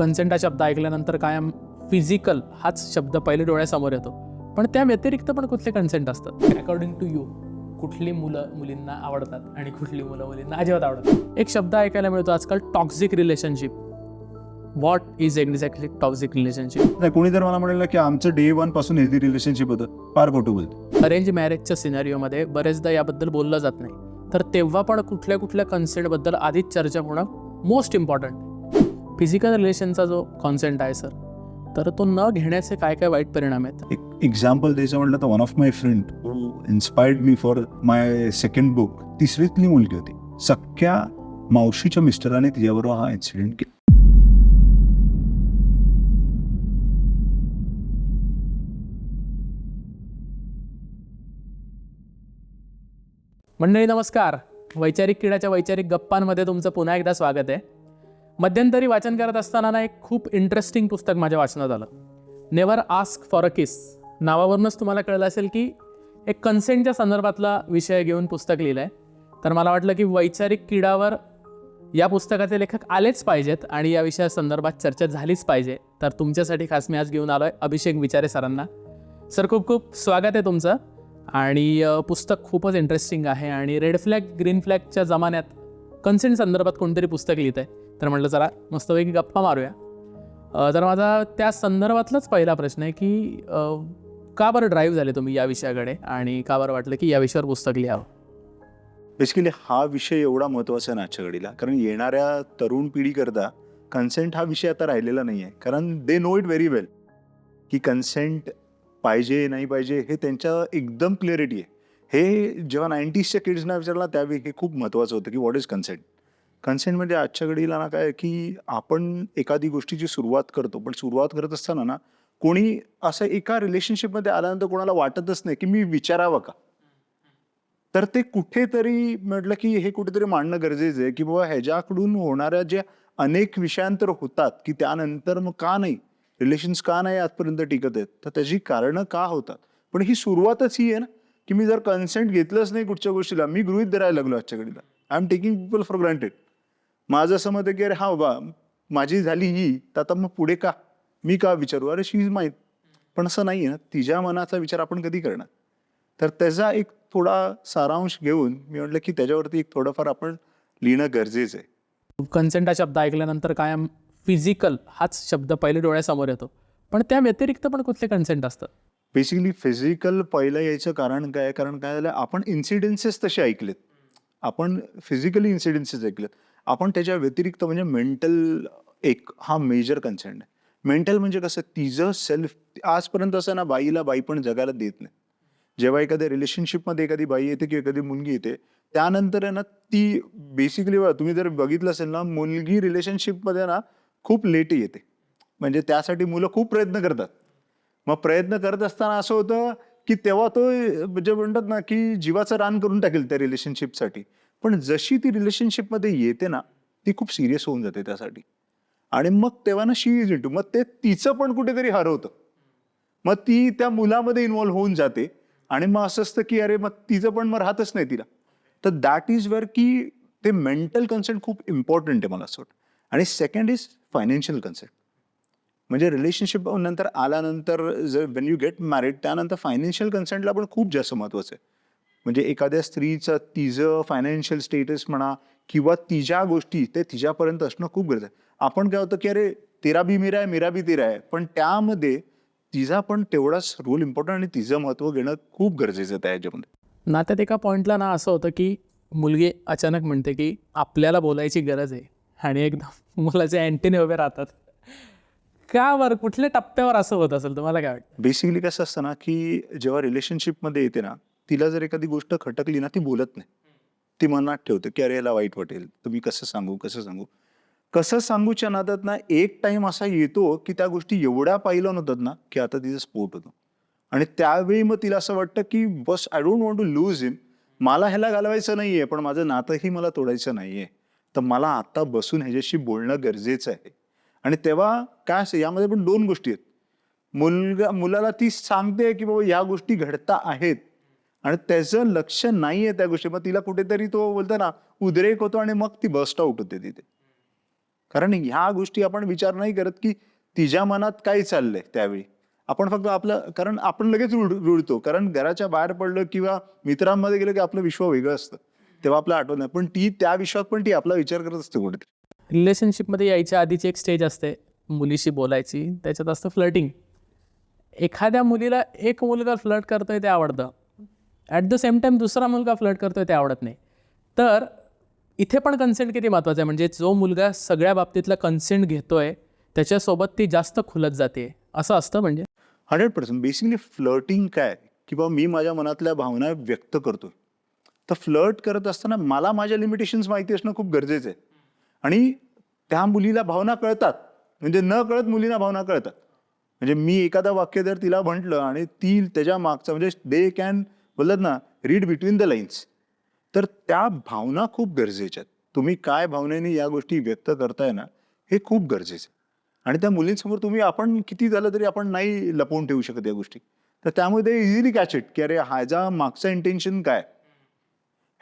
Consent हा शब्द ऐकल्यानंतर कायम फिजिकल हाच शब्द पहिले डोळ्यासमोर येतो, पण त्या व्यतिरिक्त पण कुठले कन्सेंट असतात? अकॉर्डिंग टू यू कुठली मुलं मुलींना आवडतात आणि कुठली मुलं मुलींना अजिबात आवडतात? एक शब्द ऐकायला मिळतो आजकाल, toxic relationship. What is exactly toxic relationship? नाही, कोणी जर मला म्हणालं की आमचं डे 1 पासून हेल्दी रिलेशनशिप होतं, फार खोटं बोलतो. अरेंज मॅरेजच्या सिनारिओमध्ये बरेचदा याबद्दल बोललं जात नाही, तर तेव्हा पण कुठल्या कुठल्या कन्सेंटबद्दल आधीच चर्चा होणं मोस्ट इम्पॉर्टंट. फिजिकल रिलेशनचा जो कॉन्सेंट आहे सर, तर तो न घेण्याचे काय काय वाईट परिणाम आहेत? एक एक्झाम्पल द्यायचं म्हटलं तर one of my friend who inspired me for my second book, तिसरीतली मुलगी होती. सख्या मावशीच्या मिस्टराने तिच्याबरोबर हा इन्सिडेंट केला. मंडळी नमस्कार. वैचारिक किडाच्या वैचारिक गप्पांमध्ये तुमचं पुन्हा एकदा स्वागत आहे. मध्यंतरी वाचन करत असताना ना एक खूप इंटरेस्टिंग पुस्तक माझ्या वाचनात आलं. नेव्हर आस्क फॉर अ किस. नावावरूनच तुम्हाला कळलं असेल की एक कन्सेंटच्या संदर्भातला विषय घेऊन पुस्तक लिहिलं आहे. तर मला वाटलं की वैचारिक किडावर या पुस्तकाचे लेखक आलेच पाहिजेत आणि या विषयासंदर्भात चर्चा झालीच पाहिजे. तर तुमच्यासाठी खास मी आज घेऊन आलो आहे अभिषेक विचारे सरांना. सर, खूप खूप स्वागत आहे तुमचं. आणि पुस्तक खूपच इंटरेस्टिंग आहे आणि रेड फ्लॅग ग्रीन फ्लॅगच्या जमान्यात कन्सेंट संदर्भात कोणतरी पुस्तक लिहित आहे, तर म्हटलं जरा मस्तपैकी गप्पा मारूया. तर माझा त्या संदर्भातलाच पहिला प्रश्न आहे की का बरं ड्राईव्ह झाले तुम्ही या विषयाकडे आणि का बरं वाटलं की या विषयावर पुस्तक लिहावं? बेसिकली हा विषय एवढा महत्त्वाचा आहे ना आजच्या घडीला, कारण येणाऱ्या तरुण पिढीकरता कन्सेंट हा विषय आता राहिलेला नाही आहे. कारण दे नो इट व्हेरी वेल की कन्सेंट पाहिजे नाही पाहिजे हे त्यांच्या एकदम क्लिअरिटी आहे. हे जेव्हा 90sच्या किड्सना विचारला त्यावेळी हे खूप महत्त्वाचं होतं की व्हॉट इज कन्सेंट. कन्सेंट म्हणजे आजच्या घडीला ना काय की आपण एखादी गोष्टीची सुरुवात करतो, पण सुरुवात करत असताना ना कोणी असं एका रिलेशनशिपमध्ये आल्यानंतर कोणाला वाटतच नाही की मी विचारावं का. तर ते कुठेतरी म्हटलं की हे कुठेतरी मांडणं गरजेचं आहे की बाबा ह्याच्याकडून होणाऱ्या ज्या अनेक विषयांतर होतात की त्यानंतर मग का नाही रिलेशन्स का नाही आजपर्यंत टिकत आहेत, तर त्याची कारणं का होतात. पण ही सुरुवातच ही आहे ना की मी जर कन्सेंट घेतलंच नाही कुठच्या गोष्टीला, मी गृहीत धरायला लागलो आजच्या घडीला. I am taking people for granted. माझं असं मत आहे की अरे हा बाबा माझी झाली ही, तर आता मग पुढे का मी का विचारू, अरे शी इज माहीत. पण असं नाही आहे ना, तिच्या मनाचा विचार आपण कधी करणार. तर त्याचा एक थोडा सारांश घेऊन मी म्हटलं की त्याच्यावरती एक थोडंफार आपण लिहिणं गरजेचं आहे. कन्सेंट हा शब्द ऐकल्यानंतर कायम फिजिकल हाच शब्द पहिले डोळ्यासमोर येतो, पण त्या व्यतिरिक्त पण कुठले कन्सेंट असतात? बेसिकली फिजिकल पहिलं यायचं कारण काय, कारण काय झालं, आपण इन्सिडेन्सेस तसे ऐकलेत, आपण फिजिकली इन्सिडेन्सेस ऐकलेत, आपण त्याच्या व्यतिरिक्त म्हणजे मेंटल एक हा मेजर कन्सेंट आहे. मेंटल म्हणजे कसं, तिचं सेल्फ आजपर्यंत असं ना, बाईला बाई पण जगायला देत नाही. जेव्हा एखाद्या रिलेशनशिपमध्ये एखादी बाई येते किंवा एखादी मुलगी येते, त्यानंतर आहे ना ती बेसिकली तुम्ही जर बघितलं असेल ना, मुलगी रिलेशनशिपमध्ये ना खूप लेट येते. म्हणजे त्यासाठी मुलं खूप प्रयत्न करतात. मग प्रयत्न करत असताना असं होतं की तेव्हा तो म्हणजे म्हणतात ना की जीवाचं रान करून टाकेल त्या रिलेशनशिपसाठी. पण जशी ती रिलेशनशिपमध्ये येते ना, ती खूप सिरियस होऊन जाते त्यासाठी. आणि मग तेव्हा ना शी इज इंटू, मग ते तिचं पण कुठेतरी हरवतं. मग ती त्या मुलामध्ये इन्व्हॉल्व्ह होऊन जाते आणि मग असं असतं की अरे मग तिचं पण मग राहतच नाही तिला. तर दॅट इज वेअर की ते मेंटल कन्सेंट खूप इम्पॉर्टंट आहे मला असं वाटतं. आणि सेकंड इज फायनान्शियल कन्सेंट. म्हणजे रिलेशनशिप नंतर आल्यानंतर जर वेन यू गेट मॅरिड त्यानंतर फायनान्शियल कन्सेंटला पण खूप जास्त महत्त्वाचं आहे. म्हणजे एखाद्या स्त्रीचं तिचं फायनान्शियल स्टेटस म्हणा किंवा तिच्या गोष्टी ते तिच्यापर्यंत असणं खूप गरजेचं आहे. आपण काय होतं की अरे तेरा भी मेरा है मेरा भी तेरा है, पण त्यामध्ये तिचा पण तेवढाच रोल इम्पॉर्टंट आणि तिचं महत्त्व घेणं खूप गरजेचं आहे त्याच्यामध्ये. नात्यात एका पॉईंटला ना असं होतं की मुलगी अचानक म्हणते की आपल्याला बोलायची गरज आहे आणि एकदम मुलाचे अँटेने उभे राहतात. का बरं, कुठल्या टप्प्यावर असं होत असेल, तुम्हाला काय वाटतं? बेसिकली कसं असतं ना की जेव्हा रिलेशनशिपमध्ये येते ना, तिला जर एखादी गोष्ट खटकली ना, ती बोलत नाही. ती मनात ठेवते की अरे याला वाईट वाटेल, तर मी कसं सांगू कसं सांगू. कसं सांगूच्या नादात ना एक टाइम असा येतो की त्या गोष्टी एवढ्या पाहिलं होतात ना की आता तिचा स्फोट होतो. आणि त्यावेळी मग तिला असं वाटतं की बस I don't want to lose him. मला ह्याला घालवायचं नाहीये, पण माझं नातंही मला तोडायचं नाहीये. तर मला आता बसून ह्याच्याशी बोलणं गरजेचं आहे. आणि तेव्हा काय असं यामध्ये पण दोन गोष्टी आहेत. मुलाला ती सांगते की बाबा ह्या गोष्टी घडता आहेत आणि त्याचं लक्ष नाहीये त्या गोष्टी. मग तिला कुठेतरी तो बोलतो ना उद्रेक होतो आणि मग ती बस्ट आउट होते तिथे. कारण ह्या गोष्टी आपण विचार नाही करत की तिच्या मनात काय चाललंय त्यावेळी. आपण फक्त आपलं, कारण आपण लगेच रुळतो, कारण घराच्या बाहेर पडलं किंवा मित्रांमध्ये गेलं की आपलं विश्व वेगळं असतं, तेव्हा आपलं आठवत नाही. पण ती त्या विश्वात पण ती आपला विचार करत असते कुठेतरी. रिलेशनशिपमध्ये यायच्या आधीची एक स्टेज असते मुलीशी बोलायची, त्याच्यात असतं फ्लर्टिंग. एखाद्या मुलीला एक मुलगा फ्लर्ट करतोय ते आवडतं, ॲट द सेम टाईम दुसरा मुलगा फ्लर्ट करतोय ते आवडत नाही. तर इथे पण कन्सेंट किती महत्त्वाचं आहे, म्हणजे जो मुलगा सगळ्या बाबतीतला कन्सेंट घेतोय त्याच्यासोबत ती जास्त खुलत जाते असं असतं. म्हणजे 100%. बेसिकली फ्लर्टिंग काय, की बाबा मी माझ्या मनातल्या भावना व्यक्त करतोय. तर फ्लर्ट करत असताना मला माझ्या लिमिटेशन्स माहिती असणं खूप गरजेचं आहे. आणि त्या मुलीला भावना कळतात, म्हणजे न कळत मुलीला भावना कळतात. म्हणजे मी एखादा वाक्य जर तिला म्हटलं आणि ती त्याच्या मागचं, म्हणजे दे कॅन बोलत ना, रीड बिटवीन द लाईन्स. तर त्या भावना खूप गरजेच्या आहेत. तुम्ही काय भावनेने या गोष्टी व्यक्त करताय ना, हे खूप गरजेचं आहे. आणि त्या मुलींसमोर तुम्ही, आपण किती झालं तरी आपण नाही लपवून ठेवू शकत या गोष्टी. तर त्यामुळे ते इझिली कॅच इट, की अरे ह्याच्या मागचं इंटेन्शन काय,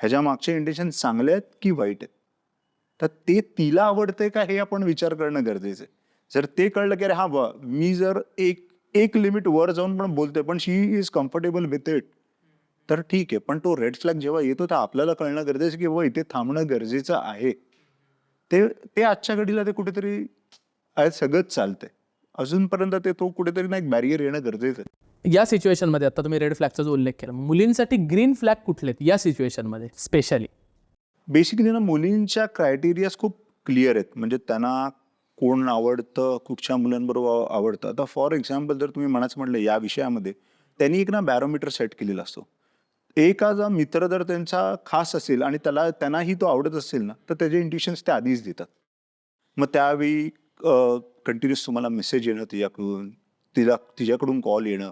ह्याच्या मागचे इंटेन्शन चांगले आहेत की वाईट आहेत. तर ते तिला आवडतंय का हे आपण विचार करणं गरजेचं आहे. जर ते कळलं की अरे हा बा, मी जर एक एक लिमिट वर जाऊन पण बोलतोय पण शी इज कम्फर्टेबल विथ इट, तर ठीक आहे. पण तो रेड फ्लॅग जेव्हा येतो तर आपल्याला कळणं गरजेचं आहे की बाबा इथे थांबणं गरजेचं आहे. ते ते आजच्या घडीला ते कुठेतरी सगळंच चालतंय. अजूनपर्यंत ते तो कुठेतरी ना एक बॅरियर येणं गरजेचं आहे. या सिच्युएशनमध्ये आता तुम्ही रेड फ्लॅगचा जो उल्लेख केला, मुलींसाठी ग्रीन फ्लॅग कुठले आहेत या सिच्युएशनमध्ये स्पेशली? बेसिकली ना, मुलींच्या क्रायटेरियाज खूप क्लिअर आहेत. म्हणजे त्यांना कोण आवडतं, कुठच्या मुलांबरोबर आवडतं. आता फॉर एक्झाम्पल जर तुम्ही म्हणायचं म्हटलं या विषयामध्ये, त्यांनी एक ना बॅरोमीटर सेट केलेला असतो. एखादा मित्र जर त्यांचा खास असेल आणि त्यांनाही तो आवडत असेल ना, तर त्याचे इंट्युशन्स ते आधीच देतात. मग त्यावेळी कंटिन्युअस तुम्हाला मेसेज येणं तिच्याकडून, तिच्याकडून कॉल येणं.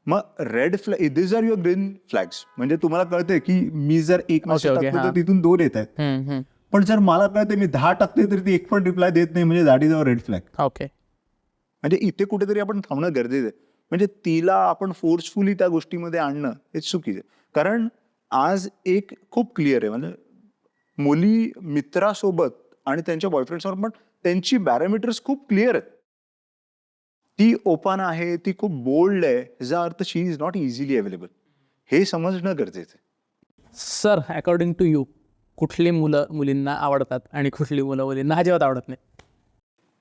मग red flag, this are your green flags. म्हणजे तुम्हाला कळतंय की मी जर एक मेसेज okay, टाकतो हा. तर तिथून 2 येत आहेत. पण जर मला कळतंय मी 10 टाकते तरी ती एक पण रिप्लाय देत नाही, म्हणजे that is our red flag. Okay. म्हणजे इथे कुठेतरी आपण थांबणं गरजेचं आहे. म्हणजे तिला आपण फोर्सफुली त्या गोष्टीमध्ये आणणं हे चुकीचं आहे. कारण आज एक खूप क्लिअर आहे, म्हणजे मुली मित्रासोबत आणि त्यांच्या बॉयफ्रेंडसोबत पण त्यांची पॅरामीटर्स खूप क्लिअर आहेत. ती ओपन आहे, ती खूप बोल्ड आहे, ह्याचा अर्थ शी इज नॉट इझिली अवेलेबल. हे समजणं गरजेचं आहे. सर, अकॉर्डिंग टू यू कुठली मुलं मुलींना आवडतात आणि कुठली मुलं मुलींना अजिबात आवडत नाही?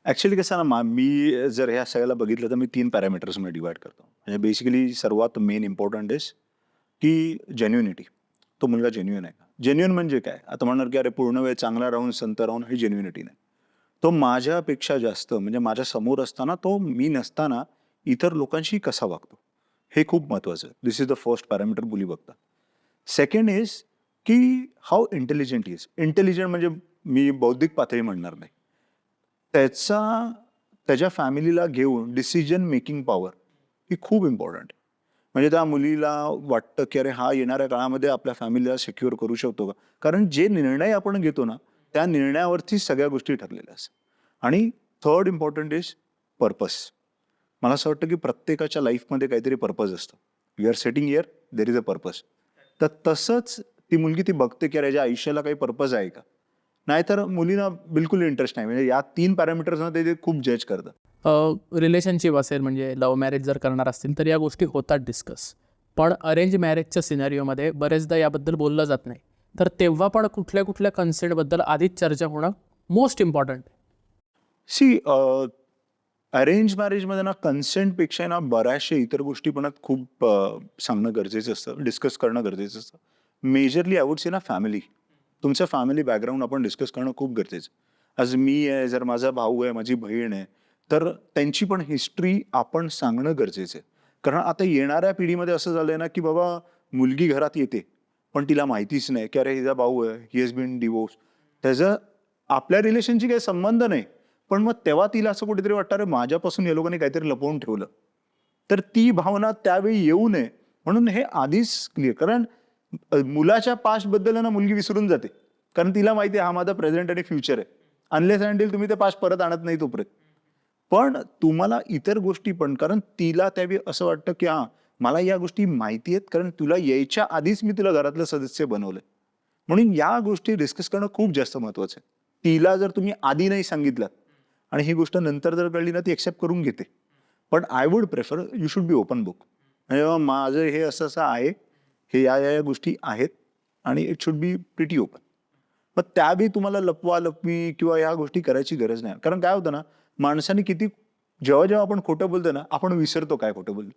ऍक्च्युली कसं ना, मी जर ह्या सगळ्याला बघितलं तर मी 3 पॅरामीटर्समध्ये डिवाइड करतो. म्हणजे बेसिकली सर्वात मेन इम्पॉर्टंट इज की जेन्युनिटी. तो मुलगा जेन्युइन आहे का? जेन्युइन म्हणजे काय? आता म्हणणार की अरे पूर्ण वेळ चांगला राहून संत राहून, ही जेन्युनिटी नाही. तो माझ्यापेक्षा जास्त, म्हणजे माझ्या समोर असताना, तो मी नसताना इतर लोकांशी कसा वागतो, हे खूप महत्वाचं आहे. दिस इज द फर्स्ट पॅरामीटर मुली बघतात. सेकंड इज की हाऊ इंटेलिजंट इज. इंटेलिजंट म्हणजे मी बौद्धिक पातळी म्हणणार नाही, त्याच्या फॅमिलीला घेऊन डिसिजन मेकिंग पॉवर ही खूप इम्पॉर्टंट आहे. म्हणजे त्या मुलीला वाटतं की अरे हा येणाऱ्या काळामध्ये आपल्या फॅमिलीला सिक्युअर करू शकतो का? कारण जे निर्णय आपण घेतो ना, त्या निर्णयावरती सगळ्या गोष्टी ठरलेल्या असतात. आणि थर्ड इम्पॉर्टंट इज पर्पस. मला असं वाटतं की प्रत्येकाच्या लाईफमध्ये काहीतरी पर्पज असतं. You are setting here, there is a purpose. तर तसंच ती मुलगी ती बघते की अरे याच्या आयुष्याला काही पर्पज आहे का? नाहीतर मुलींना बिलकुल इंटरेस्ट नाही. म्हणजे या 3 पॅरामीटर्सना ते खूप जज करतात. रिलेशनशिप असेल, म्हणजे लव्ह मॅरेज जर करणार असतील तर या गोष्टी होतात डिस्कस. पण अरेंज मॅरेजच्या सिनारिओमध्ये बरेचदा याबद्दल बोललं जात नाही. तर तेव्हा पण कुठल्या कुठल्या कन्सेंटबद्दल आधीच चर्चा होणं मोस्ट इम्पॉर्टंट. सी, अरेंज मॅरेजमध्ये ना कन्सेंटपेक्षा ना बऱ्याचशा इतर गोष्टी पण खूप सांगणं गरजेचं असतं, डिस्कस करणं गरजेचं असतं. मेजरली आय वुड से ना फॅमिली. तुमचं फॅमिली बॅकग्राऊंड आपण डिस्कस करणं खूप गरजेचं. आज मी आहे, जर माझा भाऊ आहे, माझी बहीण आहे, तर त्यांची पण हिस्ट्री आपण सांगणं गरजेचं आहे. कारण आता येणाऱ्या पिढीमध्ये असं झालंय ना की बाबा मुलगी घरात येते पण तिला माहितीच नाही की अरे हिचा भाऊ आहे, ही हॅज बीन डिवोर्स, त्याचं आपल्या रिलेशनशी काही संबंध नाही. पण मग तेव्हा तिला असं कुठेतरी वाटतं अरे माझ्यापासून या लोकांनी काहीतरी लपवून ठेवलं. तर ती भावना त्यावेळी येऊ नये म्हणून हे आधीच क्लिअर. कारण मुलाच्या पास्ट बद्दल ना मुलगी विसरून जाते, कारण तिला माहिती आहे हा माझा प्रेझेंट आणि फ्युचर आहे. अनलेस अँटिल तुम्ही ते पास्ट परत आणत नाही तोपर्यंत. पण तुम्हाला इतर गोष्टी पण, कारण तिला त्यावेळी असं वाटतं की हा मला या गोष्टी माहिती आहेत, कारण तुला यायच्या आधीच मी तुला घरातलं सदस्य बनवलंय. म्हणून या गोष्टी डिस्कस करणं खूप जास्त महत्वाचं आहे. तिला जर तुम्ही आधी नाही सांगितलं आणि ही गोष्ट नंतर जर कळली ना ती एक्सेप्ट करून घेते. पण I would prefer you should be open book. म्हणजे बाबा माझं हे असं असं आहे, हे या गोष्टी आहेत आणि it should be pretty open. मग त्या बी तुम्हाला लपवा-लपवी किंवा ह्या गोष्टी करायची गरज नाही. कारण काय होतं ना, माणसाने किती जेव्हा जेव्हा आपण खोटं बोलतो ना, आपण विसरतो काय खोटं बोललो.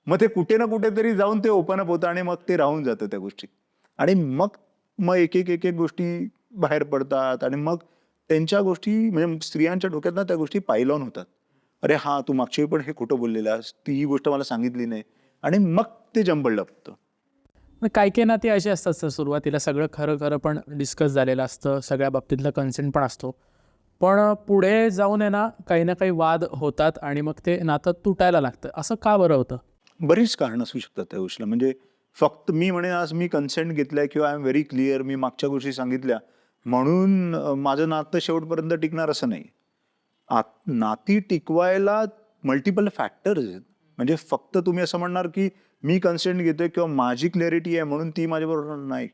मग ते कुठे ना कुठेतरी जाऊन ते ओपन अप होतं आणि मग ते राहून जातं त्या गोष्टी. आणि मग मग एक गोष्टी बाहेर पडतात आणि मग त्यांच्या गोष्टी म्हणजे स्त्रियांच्या डोक्यात ना त्या गोष्टी पाईल ऑन होतात. अरे हां, तू मागच्या वेळी पण हे खोटं बोललेलास, ती ही गोष्ट मला सांगितली नाही आणि मग ते जंबल लपतं. मग काही काही नाती अशी असतात सर, सुरुवातीला सगळं खरं खरं पण डिस्कस झालेलं असतं, सगळ्या बाबतीतला कन्सेंट पण असतो, पण पुढे जाऊन आहे ना काही वाद होतात आणि मग ते नातं तुटायला लागतं. असं का बरं होतं? बरीच कारणं असू शकतात त्या गोष्टीला. म्हणजे फक्त मी म्हणेन आज मी कन्सेंट घेतलाय किंवा आय एम व्हेरी क्लिअर, मी मागच्या गोष्टी सांगितल्या म्हणून माझं नातं शेवटपर्यंत टिकणार असं नाही. नाती टिकवायला मल्टिपल फॅक्टर्स आहेत. म्हणजे फक्त तुम्ही असं म्हणणार की मी कन्सेंट घेतोय किंवा माझी क्लॅरिटी आहे म्हणून ती माझ्याबरोबर नाही.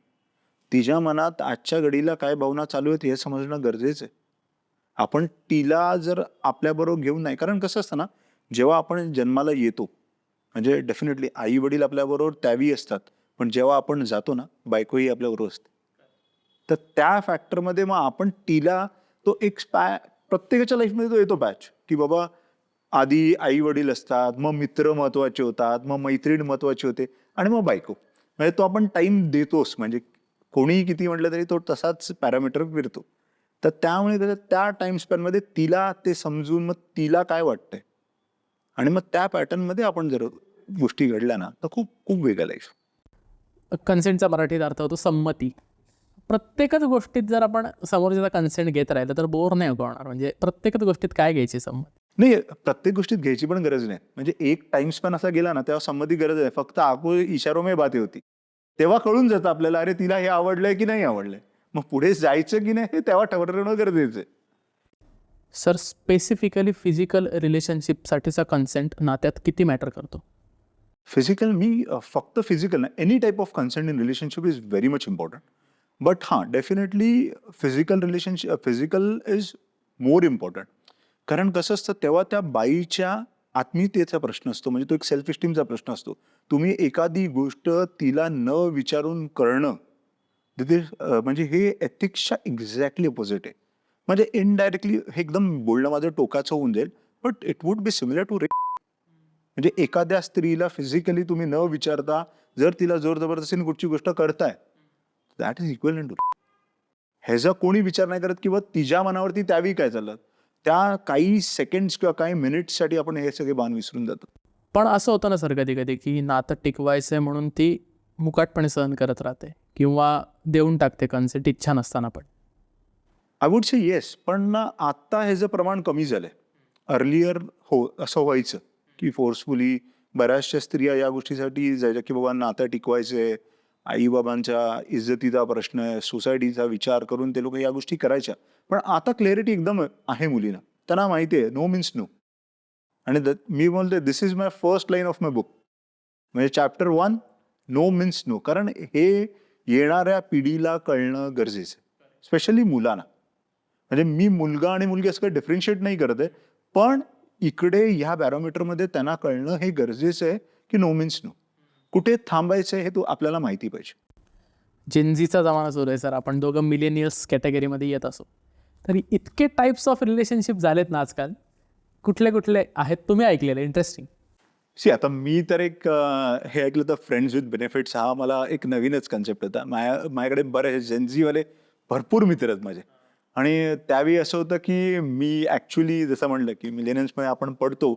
तिच्या मनात आजच्या घडीला काय भावना चालू आहेत हे समजणं गरजेचं आहे. आपण तिला जर आपल्याबरोबर घेऊन नाही, कारण कसं असतं ना, जेव्हा आपण जन्माला येतो म्हणजे डेफिनेटली आई वडील आपल्याबरोबर त्यावेळी असतात, पण जेव्हा आपण जातो ना, बायकोही आपल्याबरोबर असते. तर त्या फॅक्टरमध्ये मग आपण तिला तो एक प्रत्येकाच्या लाईफमध्ये तो येतो पॅच की बाबा आधी आई वडील असतात, मग मित्र महत्वाचे होतात, मग मैत्रीण महत्वाची होते आणि मग बायको. म्हणजे तो आपण टाइम देतोच. म्हणजे कोणीही किती म्हटलं तरी तो तसाच पॅरामीटर फिरतो. तर त्यामुळे कसं त्या टाइम स्पॅनमध्ये तिला ते समजून मग तिला काय वाटतंय आणि मग त्या पॅटर्नमध्ये आपण जर गोष्टी घडल्या ना तर खूप खूप वेगळं लाईफ. कन्सेंटचा मराठीत अर्थ होतो संमती. प्रत्येकच गोष्टीत जर आपण समोरच्याचा कन्सेंट घेत राहिलं तर बोर नाही होणार. म्हणजे प्रत्येकच गोष्टीत काय घ्यायची संमती? नाही, प्रत्येक गोष्टीत घ्यायची पण गरज नाही. म्हणजे एक टाइम स्पॅन असा गेला ना तेव्हा संमती गरज आहे. फक्त आको इशारो में बातें होती. तेव्हा कळून जातं आपल्याला अरे तिला हे आवडलंय की नाही आवडलंय. मग पुढे जायचं की नाही हे तेव्हा ठरवणं गरजेचं आहे. सर, स्पेसिफिकली फिजिकल रिलेशनशिपसाठीचा कन्सेंट नात्यात किती मॅटर करतो? फिजिकल फक्त फिजिकल नाही, any type of consent in relationship is very much important. But हां, definitely physical is more important. कारण कसं असतं तेव्हा त्या बाईच्या आत्मीयतेचा प्रश्न असतो. म्हणजे तो एक सेल्फ इस्टीमचा प्रश्न असतो. तुम्ही एखादी गोष्ट तिला न विचारून करणं म्हणजे हे एथिक्सच्या एक्झॅक्टली अपोजिट आहे. म्हणजे इनडायरेक्टली हे एकदम बोलणं माझं टोकाचं होऊन जाईल, but it would be similar to rape. म्हणजे एखाद्या स्त्रीला फिजिकली तुम्ही न विचारता जर तिला जोर जबरदस्तीने कुठची गोष्ट करताय, दॅट इज इक्वल टू ह्याचा कोणी विचार नाही करत किंवा तिच्या मनावरती त्यावेळी काय चाललं. त्या काही सेकंड्स किंवा काही मिनिट्ससाठी आपण हे सगळे बाण विसरून जातो. पण असं होतं ना सर कधी कधी की नातं टिकवायचं आहे म्हणून ती मुकाटपणे सहन करत राहते किंवा देऊन टाकते कन्सेंट इच्छा नसताना पण. आय वुड से येस, पण ना आता ह्याचं प्रमाण कमी झालंय. अर्लियर हो असं व्हायचं की फोर्सफुली बऱ्याचशा स्त्रिया या गोष्टीसाठी जायच्या की बाबा नातं टिकवायचंय, आईबाबांच्या इज्जतीचा प्रश्न आहे, सोसायटीचा विचार करून ते लोक या गोष्टी करायच्या. पण आता क्लॅरिटी एकदम आहे मुलींना. त्यांना माहिती आहे नो मीन्स नो. आणि मी बोलतोय this is my first line of my book. म्हणजे चॅप्टर 1 नो मीन्स नो. कारण हे येणाऱ्या पिढीला कळणं गरजेचं आहे, स्पेशली मुलांना. म्हणजे मी मुलगा आणि मुलगी असं काही डिफरन्शिएट नाही करत आहे, पण इकडे ह्या बॅरोमीटरमध्ये त्यांना कळणं हे गरजेचं आहे की नो मीन्स नो. कुठे थांबायचं हे तो आपल्याला माहिती पाहिजे. जेनझीचा जमाना सुरू आहे सर, आपण दोघं मिलेनियल्स कॅटेगरीमध्ये येत असो. तरी इतके टाईप्स ऑफ रिलेशनशिप झालेत ना आजकाल. कुठले कुठले आहेत तुम्ही ऐकलेले? इंटरेस्टिंग. आता मी तर एक हे ऐकलं तर फ्रेंड्स विथ बेनिफिट्स हा मला एक नवीनच कन्सेप्ट होता. माझ्याकडे बरेच जेनझीवाले भरपूर मित्र आहेत माझे. आणि त्यावेळी असं होतं की मी ॲक्च्युली जसं म्हणलं की मिलेनियल्समध्ये आपण पडतो,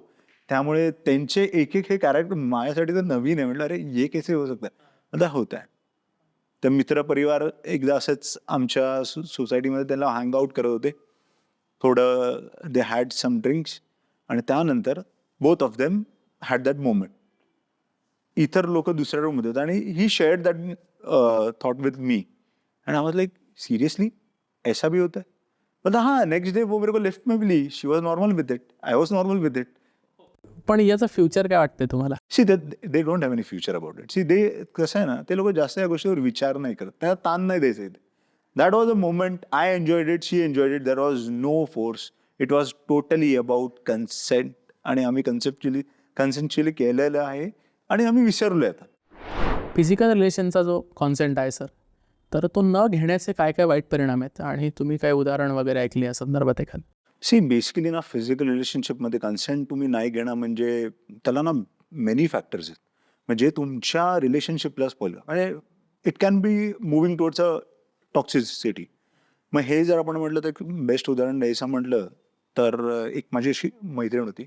त्यामुळे त्यांचे एक हे कॅरेक्टर माझ्यासाठी तर नवीन आहे. म्हटलं अरे ये कैसे हो सकता है? आता होत आहे. तर मित्रपरिवार एकदा असंच आमच्या सोसायटीमध्ये त्याला हँग आउट करत होते. थोडं दे हॅड सम ड्रिंक्स आणि त्यानंतर both of them had that moment. इतर लोक दुसऱ्या रूममध्ये होते आणि he shared that thought with me and I was like seriously ऐसा भी होता है? मतलब हाँ, नेक्स्ट डे वो मेरे को लिफ्ट में मिली. She was normal with it, I was normal with it. पण याचं फ्युचर काय वाटतंय तुम्हाला? See they don't have any future about it. See they कसं आहे ना, ते लोक जास्त या गोष्टीवर विचार नाही करत, त्याला ताण नाही द्यायचं. That was a moment. I enjoyed it, she enjoyed it. There was no force. It was totally about consent आणि आम्ही कन्सेंच्युअली केलेलं आहे आणि आम्ही विसरलो आता. फिजिकल रिलेशनचा जो कॉन्सेंट आहे सर, तर तो न घेण्याचे काय काय वाईट परिणाम आहेत आणि तुम्ही काय उदाहरण वगैरे ऐकली या संदर्भात एखादं? सी बेसिकली ना फिजिकल रिलेशनशिपमध्ये कन्सेंट तुम्ही नाही घेणं म्हणजे त्याला ना मेनी फॅक्टर्स आहेत म्हणजे तुमच्या रिलेशनशिपला स्पॉइल म्हणजे it can be moving towards a toxicity. मग हे जर आपण म्हटलं तर बेस्ट उदाहरण द्यायचं म्हटलं तर एक माझी अशी मैत्रीण होती.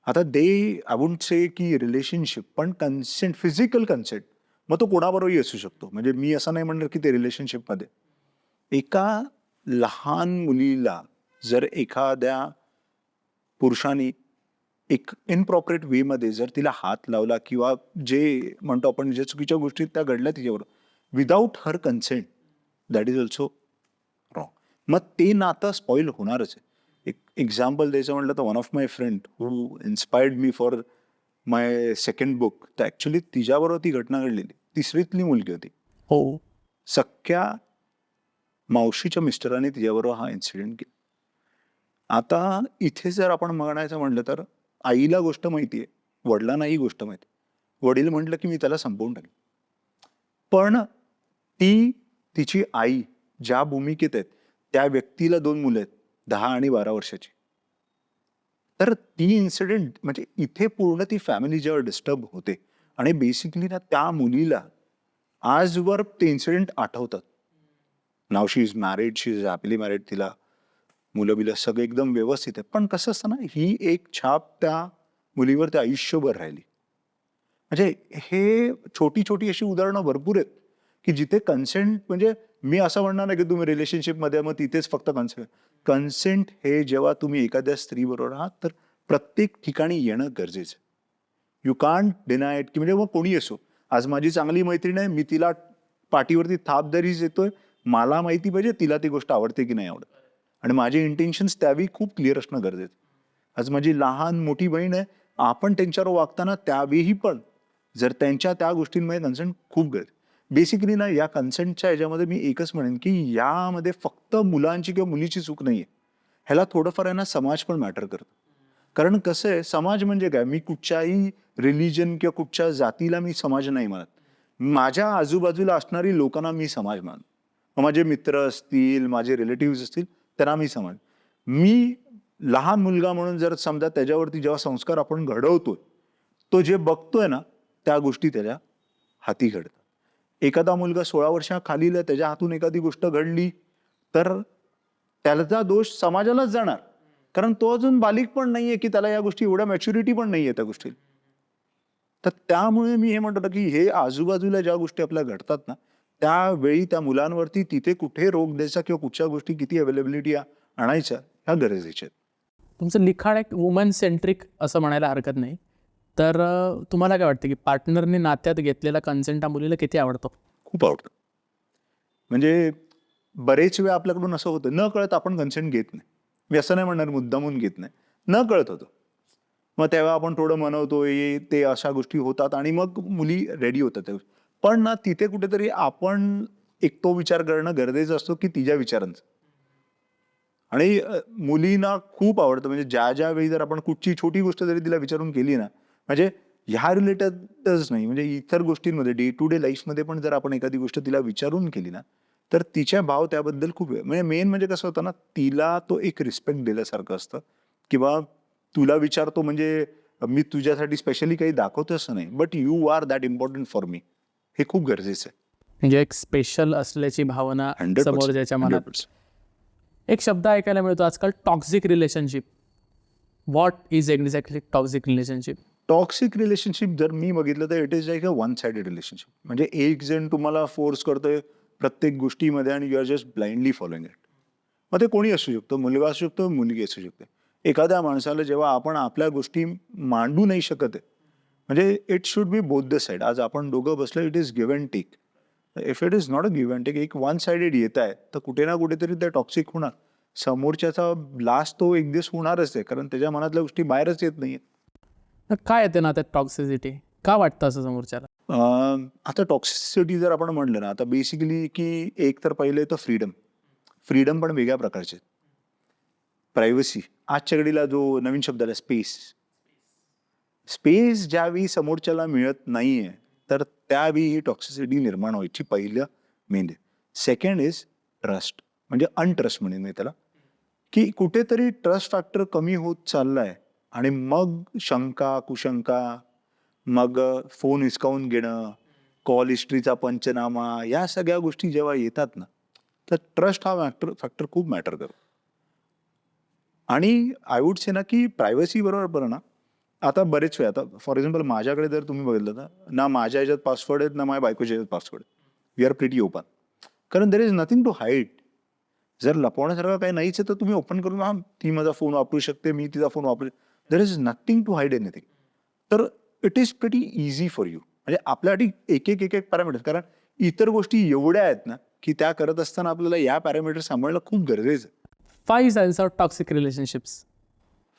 आता आय वुडंट से की रिलेशनशिप पण कन्सेंट फिजिकल कन्सेंट मग तो कोणाबरोबरही असू शकतो. म्हणजे मी असं नाही म्हणणार की ते रिलेशनशिपमध्ये एका लहान मुलीला जर एखाद्या पुरुषाने एक इनप्रॉपरेट वेमध्ये जर तिला हात लावला किंवा जे म्हणतो आपण ज्या चुकीच्या गोष्टी त्या घडल्या तिच्यावर without her consent that is also wrong. मग ते नातं स्पॉईल होणारच आहे. एक एक्झाम्पल द्यायचं म्हटलं तर one of my friend who inspired me for my second book तर ॲक्च्युली तिच्याबरोबर ती घटना घडलेली. तिसरीतली मुलगी होती. हो. सख्या मावशीच्या मिस्टरांनी तिच्याबरोबर हा इन्सिडेंट केला. आता इथे जर आपण म्हणायचं म्हटलं तर आईला गोष्ट माहिती आहे, वडिलांनाही गोष्ट माहिती आहे. वडील म्हटलं की मी त्याला संपवून टाकेन. पण तिची आई ज्या भूमिकेत आहेत त्या व्यक्तीला 2 मुलं आहेत 10 आणि 12 वर्षाची. तर ती इन्सिडेंट म्हणजे इथे पूर्ण ती फॅमिली जेव्हा डिस्टर्ब होते आणि बेसिकली ना त्या मुलीला आजवर ते इन्सिडेंट आठवतात. नाव she is married, she is happily married, तिला मुलं बिलं सगळं एकदम व्यवस्थित आहे. पण कसं असतं ना ही एक छाप त्या मुलीवर त्या आयुष्यभर राहिली. म्हणजे हे छोटी छोटी अशी उदाहरणं भरपूर आहेत की जिथे कन्सेंट म्हणजे मी असं म्हणणार नाही की तुम्ही रिलेशनशिपमध्ये मग तिथेच फक्त कन्सेंट हे जेव्हा तुम्ही एखाद्या स्त्रीबरोबर आहात तर प्रत्येक ठिकाणी येणं गरजेचं आहे. यू कांट डिनाय इट की म्हणजे मग कोणी असो. आज माझी चांगली मैत्रीण आहे, मी तिला पाठीवरती थाप जरी देतोय, मला माहिती पाहिजे तिला ती गोष्ट आवडते की नाही आवडत आणि माझे इंटेन्शन्स त्यावेळी खूप क्लिअर असणं गरजेचं. आज माझी लहान मोठी बहीण आहे, आपण त्यांच्यावर वागताना त्यावेळी पण जर त्यांच्या त्या गोष्टींमध्ये कन्सेंट खूप गरज. बेसिकली ना या कन्सेंटच्या ह्याच्यामध्ये मी एकच म्हणेन की यामध्ये फक्त मुलांची किंवा मुलीची चूक नाहीये. ह्याला थोडंफार आहे ना समाज पण मॅटर करतो. कारण कसं आहे समाज म्हणजे काय, मी कुठच्याही रिलिजन किंवा कुठच्या जातीला मी समाज नाही मानत. माझ्या आजूबाजूला असणारी लोकांना मी समाज मानतो. मग माझे मित्र असतील, माझे रिलेटिव्ह असतील त्यांना मी समाज. मी लहान मुलगा म्हणून जर समजा त्याच्यावरती जेव्हा संस्कार आपण घडवतोय तो जे बघतोय ना त्या गोष्टी त्याच्या हाती घडतात. एखादा मुलगा 16 वर्षाखालील त्याच्या हातून एखादी गोष्ट घडली तर त्याचा दोष समाजालाच जाणार. कारण तो अजून बालिक पण नाहीये की त्याला या गोष्टी एवढ्या मॅच्युरिटी पण नाहीये त्या गोष्टी. तर त्यामुळे मी हे म्हणतो की हे आजूबाजूला ज्या गोष्टी आपल्या घडतात ना त्यावेळी त्या मुलांवरती तिथे कुठे रोग द्यायचा किंवा कुठच्या गोष्टी किती अवेलेबिलिटी आणायच्या ह्या गरजेच्या आहेत. तुमचं लिखाण एक वुमन सेंट्रिक असं म्हणायला हरकत नाही. तर तुम्हाला काय वाटतं की पार्टनरने नात्यात घेतलेला कन्सेंट हा मुलीला किती आवडतो? खूप आवडतं. म्हणजे बरेच वेळा आपल्याकडून असं होतं न कळत आपण कन्सेंट घेत नाही. मी असं नाही म्हणणार मुद्दामून घेत नाही, न कळत होतं. मग तेव्हा आपण थोडं मनवतो ते अशा गोष्टी होतात आणि मग मुली रेडी होतात. पण ना तिथे कुठेतरी आपण एक तो विचार करणं गरजेचं असतो की तिच्या विचारांचं. आणि मुलींना खूप आवडतं म्हणजे ज्या वेळी जर आपण कुठची छोटी गोष्ट जरी तिला विचारून केली ना म्हणजे ह्या रिलेटेडच नाही म्हणजे इतर गोष्टींमध्ये डे टू डे लाईफमध्ये पण जर आपण एखादी गोष्ट तिला विचारून केली ना तर तिच्या भाव त्याबद्दल खूप म्हणजे मेन म्हणजे कसं होतं ना तिला तो एक रिस्पेक्ट दिल्यासारखं असतं किंवा तुला विचारतो म्हणजे मी तुझ्यासाठी स्पेशली काही दाखवतो असं नाही but you are that important for me. हे खूप गरजेचं आहे. म्हणजे एक स्पेशल असल्याची भावना 100%, समोरच्याच्या मनात. 100%. एक शब्द ऐकायला मिळतो आजकाल, toxic relationship. What is exactly toxic relationship? Toxic relationship जर मी बघितलं तर it is like a one sided relationship. म्हणजे एक जण तुम्हाला फोर्स करतोय प्रत्येक गोष्टीमध्ये आणि you are just blindly following it. मग ते कोणी असू शकतो, मुलगा असू शकतो, मुलगी असू शकते. एखाद्या माणसाला जेव्हा आपण आपल्या गोष्टी मांडू नाही शकत आहे म्हणजे it should be both the side. आज आपण दोघं बसलो, it is give and take. If it is not a give and take, एक वन साइडेड येत आहे तर कुठे ना कुठेतरी ते टॉक्सिक होणार. समोरच्याचा ब्लास्ट तो एक दिवस होणारच आहे कारण त्याच्या मनातल्या गोष्टी बाहेरच येत नाहीये. तर काय येते ना त्यात टॉक्सिसिटी? का वाटतं असं समोरच्याला? आता टॉक्सिसिटी जर आपण म्हणलं ना आता बेसिकली की एक तर पहिले तर फ्रीडम पण वेगळ्या प्रकारचे. प्रायव्हसी, आजच्या घडीला जो नवीन शब्द आला स्पेस, स्पेस ज्यावेळी समोरच्याला मिळत नाहीये तर त्यावेळी ही टॉक्सिसिटी निर्माण व्हायची पहिलं मेन. सेकंड इज ट्रस्ट, म्हणजे अनट्रस्ट म्हणेन मी त्याला, की कुठेतरी ट्रस्ट फॅक्टर कमी होत चाललाय आणि मग शंका कुशंका, मग फोन हिसकावून घेणं, कॉल हिस्ट्रीचा पंचनामा, या सगळ्या गोष्टी जेव्हा येतात ना तर ट्रस्ट हा फॅक्टर खूप मॅटर करतो. आणि आय वुड से ना की प्रायव्हसी बरोबर ना, आता बरेच वेळ, आता फॉर एक्झाम्पल माझ्याकडे जर तुम्ही बघितलं ना माझ्या ह्याच्यात पासवर्ड आहेत ना माझ्या बायकोच्या ह्याच्यात पासवर्ड आहेत. वी आर प्रिटी ओपन, कारण there is nothing to hide. जर लपवण्यासारखं काही नाहीच आहे तर तुम्ही ओपन करून हा ती माझा फोन वापरू शकते, मी तिचा फोन वापरू, there is nothing to hide anything. तर it is pretty easy for you. म्हणजे आपल्यासाठी एक एक पॅरामीटर, कारण इतर गोष्टी एवढ्या आहेत ना की त्या करत असताना आपल्याला या पॅरामीटर सांभाळणं खूप गरजेचं आहे. 5 signs of toxic relationships.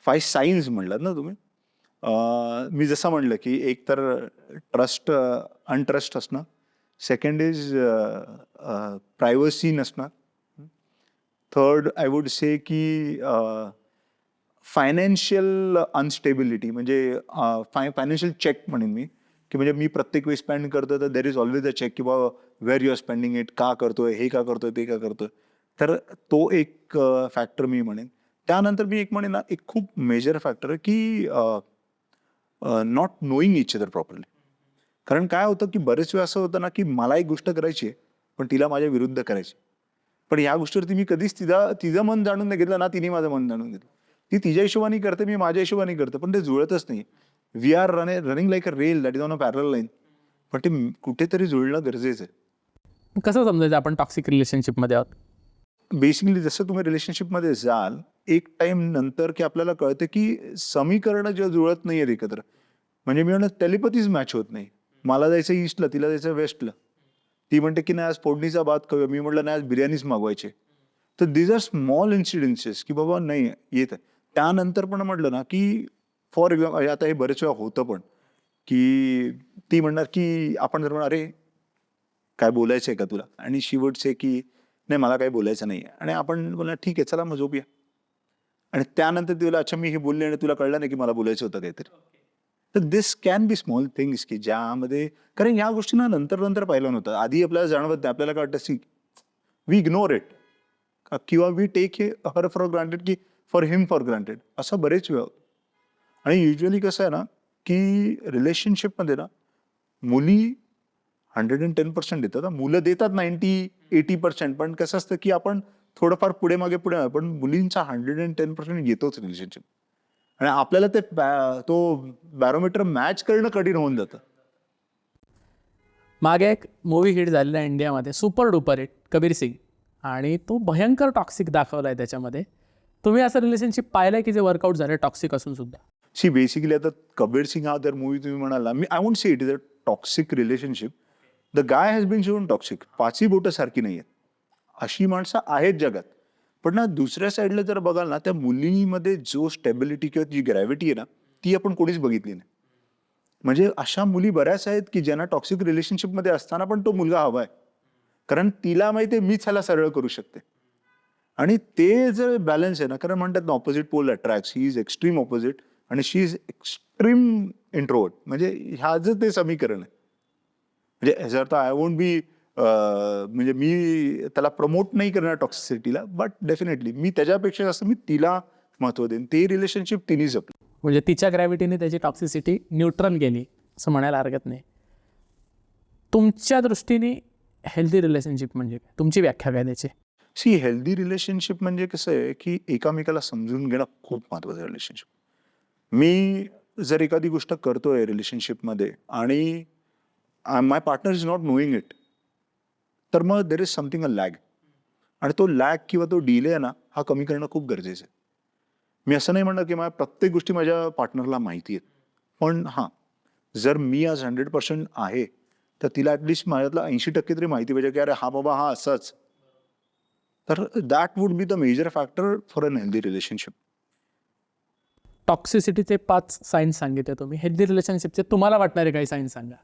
5 signs म्हणलात ना तुम्ही. मी जसं म्हणलं की एक तर ट्रस्ट, अनट्रस्ट असणं. सेकंड इज प्रायव्हसी नसणार. थर्ड आय वुड से की फायनान्शियल अनस्टेबिलिटी, म्हणजे फायनान्शियल चेक म्हणेन मी, की म्हणजे मी प्रत्येक वेळी स्पेंड करतो तर there is always a check की बाबा where you are spending it, का करतोय, हे का करतोय, ते का करतोय. तर तो एक फॅक्टर मी म्हणेन. त्यानंतर मी एक म्हणेन ना, एक खूप मेजर फॅक्टर आहे की not knowing each other properly. कारण काय होतं की बरेच वेळा असं होतं ना की मला एक गोष्ट करायची आहे पण तिला माझ्या विरुद्ध करायची, पण या गोष्टीवरती मी कधीच तिचं मन जाणून नाही घेतलं ना तिने माझं मन जाणून घेतलं. ती तिच्या हिशोबाने करते, मी माझ्या हिशोबाने करते, पण ते जुळतच नाही. We are running like a rail that is on a parallel line, पण ते कुठेतरी जुळणं गरजेचं आहे. कसं समजायचं आपण टॉक्सिक रिलेशनशिपमध्ये आहोत? बेसिकली जसं तुम्ही रिलेशनशिपमध्ये जाल एक टाइम नंतर की आपल्याला कळतं की समीकरणं जे जुळत नाही आहेत एकत्र. म्हणजे मी म्हणत टेलिपथीच मॅच होत नाही. मला जायचं ईस्टला, तिला जायचं वेस्टला. ती म्हणते की नाही आज फोडणीचा भात खाऊया, मी म्हटलं नाही आज बिर्याणीच मागवायची. तर दिज आर स्मॉल इन्सिडेन्सेस की बाबा नाही येत आहे. त्यानंतर पण म्हटलं ना की फॉर एक्झाम्पल आता हे बरेच वेळा होतं पण की ती म्हणणार की आपण जर म्हणणार अरे काय बोलायचं आहे का तुला, आणि शी वुड से की नाही मला काही बोलायचं नाही, आणि आपण बोलणार ठीक आहे चला मग झोपूया. आणि त्यानंतर तिला अच्छा मी हे बोलले आणि तुला कळलं नाही की मला बोलायचं होतं काहीतरी. तर दिस कॅन बी स्मॉल थिंग्स की ज्यामध्ये, कारण या गोष्टी ना नंतर नंतर पाहिलं नव्हतं, आधी आपल्याला जाणवत नाही, आपल्याला काय वाटतं सी वी इग्नोर इट किंवा we take her for granted की फॉर हिम फॉर ग्रांटेड, असं बरेच वेळ होतं. आणि युजली कसं आहे ना की रिलेशनशिपमध्ये ना मुली 110% देतात, मुलं देतात 90-80%, पण कसं असतं की आपण थोडंफार पुढे मागे पण मुलींचा 110% येतोच रिलेशनशिप. आणि आपल्याला ते तो बॅरोमीटर मॅच करणं कठीण होऊन जातं. मागे एक मूवी हिट झालेला आहे इंडियामध्ये, super duper hit, Kabir Singh, आणि तो भयंकर टॉक्सिक दाखवला आहे त्याच्यामध्ये. तुम्ही असं रिलेशनशिप पाहिलंय की जे वर्कआउट झाले टॉक्सिक असून सुद्धा? सी बेसिकली आता कबीर सिंग हा जर मूवी तुम्ही म्हणाला, मी I won't say it is a toxic relationship. The guy has been shown toxic. 5ही बोटं सारखी नाही आहेत, अशी माणसं आहेत जगात. पण ना दुसऱ्या साईडला जर बघाल ना त्या मुलीमध्ये जो स्टेबिलिटी किंवा जी ग्रॅव्हिटी आहे ना ती आपण कोणीच बघितली नाही. म्हणजे अशा मुली बऱ्याच आहेत की ज्यांना टॉक्सिक रिलेशनशिपमध्ये असताना पण तो मुलगा हवाय, कारण तिला माहिती आहे मीच ह्याला सरळ करू शकते. आणि ते जर बॅलन्स आहे ना, कारण म्हणतात ना opposite pole attracts, he is extreme opposite आणि शी इज एक्स्ट्रीम इंट्रोवर्ट, म्हणजे ह्याचं ते समीकरण आहे. म्हणजे जर तर आय वोंट बी म्हणजे मी त्याला प्रमोट नाही करणार टॉक्सिसिटीला, बट डेफिनेटली मी त्याच्यापेक्षा जास्त मी तिला महत्व देईन. ते रिलेशनशिप तिने जपलं. म्हणजे तिच्या ग्रॅव्हिटीने त्याची टॉक्सिसिटी न्यूट्रल गेली असं म्हणायला हरकत नाही. तुमच्या दृष्टीने हेल्दी रिलेशनशिप म्हणजे काय? तुमची व्याख्या काय त्याची? सी हेल्दी रिलेशनशिप म्हणजे कसं आहे की एकामेकाला समजून घेणं खूप महत्वाचं आहे रिलेशनशिप. मी जर एखादी गोष्ट करतोय रिलेशनशिपमध्ये आणि my partner is not knowing it, तर मग there is something a lag, आणि तो लॅग किंवा तो डिले आहे ना हा कमी करणं खूप गरजेचं आहे. मी असं नाही म्हणणार की माझ्या प्रत्येक गोष्टी माझ्या पार्टनरला माहिती आहेत, पण हां जर मी आज 100% आहे तर तिला ॲटलिस्ट माझ्यातला 80% तरी माहिती पाहिजे की अरे हा बाबा हा असाच. तर that would be the major factor for an healthy relationship. टॉक्सिसिटीचे 5 साईन्स सांगितले तुम्ही. हेल्दी रिलेशनशिपचे तुम्हाला वाटणारे काही साईन्स सांगा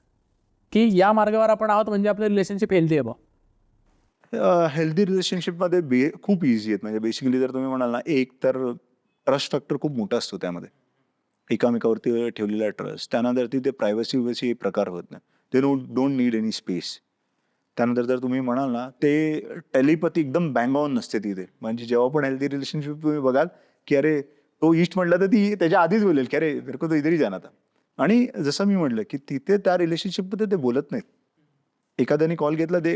की या मार्गावर आपण आहोत म्हणजे आपलं रिलेशनशिप हेल्दी आहे बा. हेल्दी रिलेशनशिपमध्ये खूप इझी आहेत. म्हणजे बेसिकली जर तुम्ही म्हणाल ना, एक तर ट्रस्ट फॅक्टर खूप मोठा असतो त्यामध्ये. एकामेकावरती ठेवलेला ट्रस्ट. त्यानंतर तिथे प्रायव्हसी प्रकार होत नाही. They don't need any space. त्यानंतर जर तुम्ही म्हणाल ना, ते टेलिपॅथी एकदम बँग ऑन नसते तिथे. म्हणजे जेव्हा पण हेल्दी रिलेशनशिप तुम्ही बघाल, की अरे तो ईस्ट म्हटलं तर ती त्याच्या आधीच बोलेल, की अरे मेरे को तो इधर ही जाना था. आणि जसं मी म्हटलं, की तिथे त्या रिलेशनशिपमध्ये ते बोलत नाहीत. एखाद्याने कॉल घेतला ते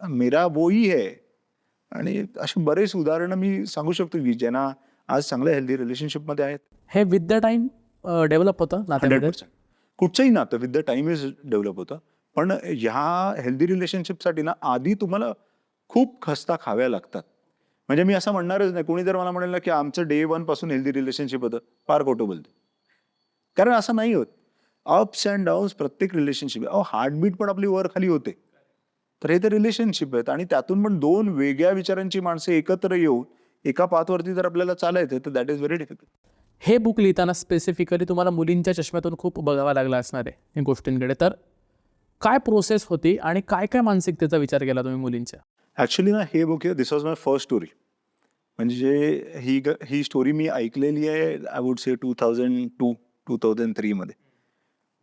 मेरा वो ही है. आणि अशी बरेच उदाहरणं मी सांगू शकतो, की ज्यांना आज चांगल्या हेल्दी रिलेशनशिपमध्ये आहेत. हे विथ द टाइम डेव्हलप होतं नात्यामध्ये. 100%. कुठचंही नातं with the time is develop होतं. पण ह्या हेल्दी रिलेशनशिपसाठी ना आधी तुम्हाला खूप खस्ता खाव्या लागतात. म्हणजे मी असं म्हणणारच नाही. कोणी जर मला म्हणेल ना, की आमचं डे 1 पासून हेल्दी रिलेशनशिप होतं, फार खोटं बोलतो. कारण असं नाही होत. अप्स अँड डाउन्स प्रत्येक रिलेशनशिप हार्टबीट पण आपली वर खाली होते. तर हे तर रिलेशनशिप आहेत आणि त्यातून पण 2 वेगळ्या विचारांची माणसं एकत्र येऊन एका पाथवरती जर आपल्याला चालायचं तर दॅट इज व्हेरी डिफिकल्ट. हे बुक लिहिताना स्पेसिफिकली तुम्हाला मुलींच्या चष्म्यातून खूप बघावं लागलं असणार आहे या गोष्टींकडे. तर काय प्रोसेस होती आणि काय काय मानसिकतेचा विचार केला तुम्ही मुलींच्या? ऍक्च्युली ना हे book this was my first story. म्हणजे ही स्टोरी मी ऐकलेली आहे आय वुड से 2002-2003 मध्ये.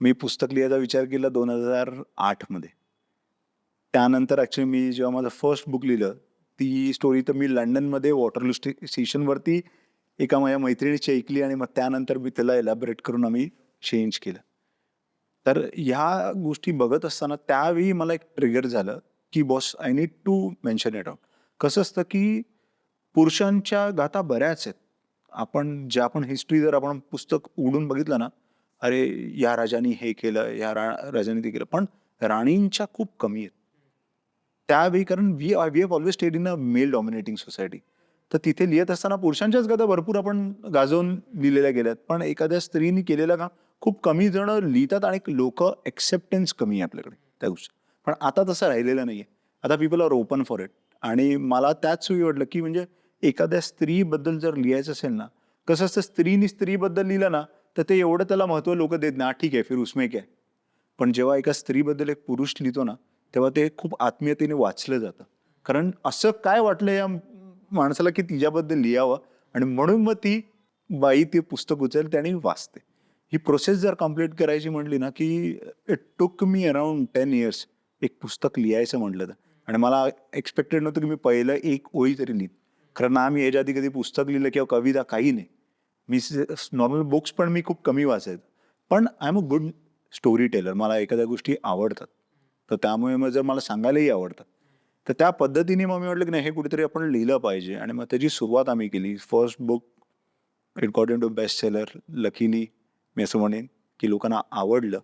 मी पुस्तक लिहायचा विचार केला 2008 मध्ये. त्यानंतर ऍक्च्युली मी जेव्हा माझं फर्स्ट बुक लिहिलं, ती स्टोरी तर मी लंडनमध्ये वॉटरलू स्टेशनवरती एका माझ्या मैत्रिणीची ऐकली आणि मग त्यानंतर मी त्याला एलॅबोरेट करून आम्ही चेंज केलं. तर ह्या गोष्टी बघत असताना त्यावेळी मला एक ट्रिगर झालं, की boss I need to mention it out. कसं असतं, की पुरुषांच्या गाथा बऱ्याच आहेत. आपण हिस्ट्री जर आपण पुस्तक उघडून बघितलं ना, अरे या राजाने हे केलं, या राजाने ते केलं. पण राणींच्या खूप कमी आहेत. त्यावेळी कारण we have always stayed in a male dominating society. तर तिथे लिहित असताना पुरुषांच्याच गाथा भरपूर आपण गाजवून लिहिलेल्या गेल्यात. पण एखाद्या स्त्रीने केलेलं काम खूप कमी जण लिहितात आणि लोक एक्सेप्टन्स कमी आहे आपल्याकडे त्या गोष्टी. पण आता तसं राहिलेलं नाहीये. आता people are open for it. आणि मला त्याच वेळी वाटलं, की म्हणजे एखाद्या स्त्रीबद्दल जर लिहायचं असेल ना, कसं असतं स्त्रीनी स्त्रीबद्दल लिहिलं ना, तर ते एवढं त्याला महत्त्व लोक देत नाही. ठीक आहे, फिर उसमें क्या है. पण जेव्हा एका स्त्रीबद्दल एक पुरुष लिहितो ना, तेव्हा ते खूप आत्मीयतेने वाचलं जातं. कारण असं काय वाटलं या माणसाला, की तिच्याबद्दल लिहावं आणि म्हणून मग ती बाई ते पुस्तक उचलते आणि वाचते. ही प्रोसेस जर कंप्लीट करायची म्हटली ना, की it took me around 10 years एक पुस्तक लिहायचं म्हटलं तर. आणि मला एक्सपेक्टेड नव्हतं, की मी पहिलं एक ओळी तरी लिहीन. कारण ना मी याच्या आधी कधी पुस्तक लिहिलं किंवा कविता काही नाही. मी नॉर्मल बुक्स पण मी खूप कमी वाचायचो. पण I am a good story teller. मला एखाद्या गोष्टी आवडतात. तर त्यामुळे मग जर मला सांगायलाही आवडतात. तर त्या पद्धतीने मग मी म्हटलं, की नाही हे कुठेतरी आपण लिहिलं पाहिजे आणि मग त्याची सुरुवात आम्ही केली. First book it got into best seller. Luckily मी असं म्हणेन, की लोकांना आवडलं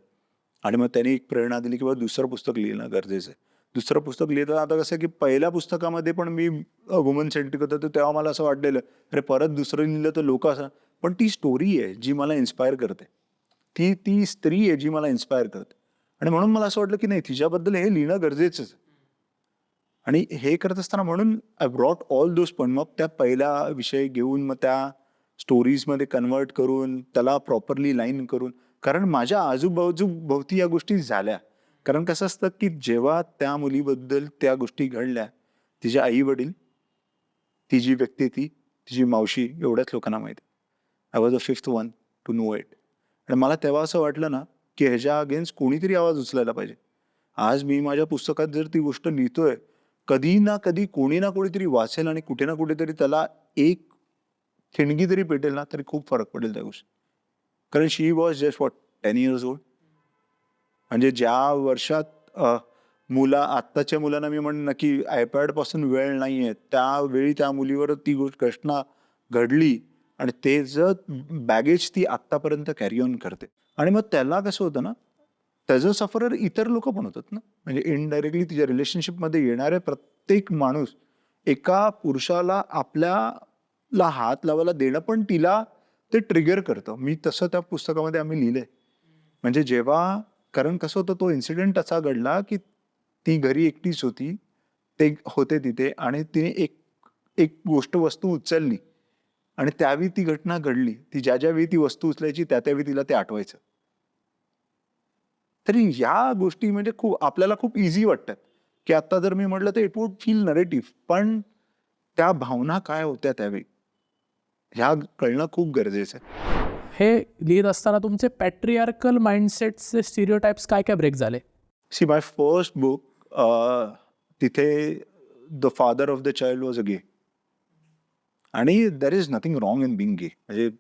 आणि मग त्यांनी एक प्रेरणा दिली, की बाबा दुसरं पुस्तक लिहिणं गरजेचं आहे. दुसरं पुस्तक लिहिताना आता कसं, की पहिल्या पुस्तकामध्ये पण मी वुमन सेंट्रिक होतं, तर तेव्हा मला असं वाटलेलं, अरे परत दुसरं लिहिलं तर लोकं असं. पण ती स्टोरी आहे जी मला इन्स्पायर करते. ती ती स्त्री आहे जी मला इन्स्पायर करते. आणि म्हणून मला असं वाटलं, की नाही तिच्याबद्दल हे लिहिणं गरजेचंच आहे. आणि हे करत असताना म्हणून I brought all those point. मग त्या पहिला विषय घेऊन मग त्या स्टोरीजमध्ये कन्व्हर्ट करून त्याला प्रॉपरली लाईन करून. कारण माझ्या भोवती या गोष्टी झाल्या. कारण कसं असतं, की जेव्हा त्या मुलीबद्दल त्या गोष्टी घडल्या, तिचे आई-वडील, ती जी व्यक्ती ती, तिची मावशी एवढ्याच लोकांना माहिती. I was the fifth one to know it. आणि मला तेव्हा असं वाटलं ना, की ह्याच्या अगेन्स्ट कोणीतरी आवाज उचलायला पाहिजे. आज मी माझ्या पुस्तकात जर ती गोष्ट लिहितोय, कधी ना कधी कोणी ना कोणीतरी वाचेल आणि कुठे ना कुठेतरी त्याला एक ठिणगी जरी पेटेल ना, तरी खूप फरक पडेल त्या गोष्टी. कारण she was just what 10 years old. म्हणजे ज्या वर्षात आत्ताच्या मुलांना मी म्हणेन ना, की iPad पासून वेळ नाहीये. त्यावेळी त्या मुलीवर ती घटना घडली आणि ते जर बॅगेज ती आत्तापर्यंत कॅरी ऑन करते. आणि मग त्याला कसं होतं ना, त्याचं सफरर इतर लोकं पण होतात ना. म्हणजे इनडायरेक्टली तिच्या रिलेशनशिपमध्ये येणारे प्रत्येक माणूस एका पुरुषाला आपल्याला हात लावायला देणं पण तिला ते ट्रिगर करतं. मी तसं त्या पुस्तकामध्ये आम्ही लिहिलंय. म्हणजे जेव्हा कारण कसं होतं तो इन्सिडेंट असा घडला, की ती घरी एकटीच होती. ते होते तिथे आणि तिने एक एक वस्तू उचलली आणि त्यावेळी ती घटना घडली. ती ज्या-ज्यावेळी ती वस्तू उचलायची त्या-त्यावेळी तिला ते आठवायचं. तरी ह्या गोष्टी म्हणजे आपल्याला खूप ईझी वाटतात, की आता जर मी म्हटलं तर इट वुड फील नरेटिव्ह, पण त्या भावना काय होत्या त्यावेळी ह्या कळणं खूप गरजेचं आहे. हे लिहित असताना तुमचे पॅट्रियार्कल माइंडसेटचे स्टिरियोटाइप्स काय काय ब्रेक झाले? सी माय फर्स्ट बुक, तिथे the father of the child was a gay, आणि there is nothing wrong in being gay, म्हणजे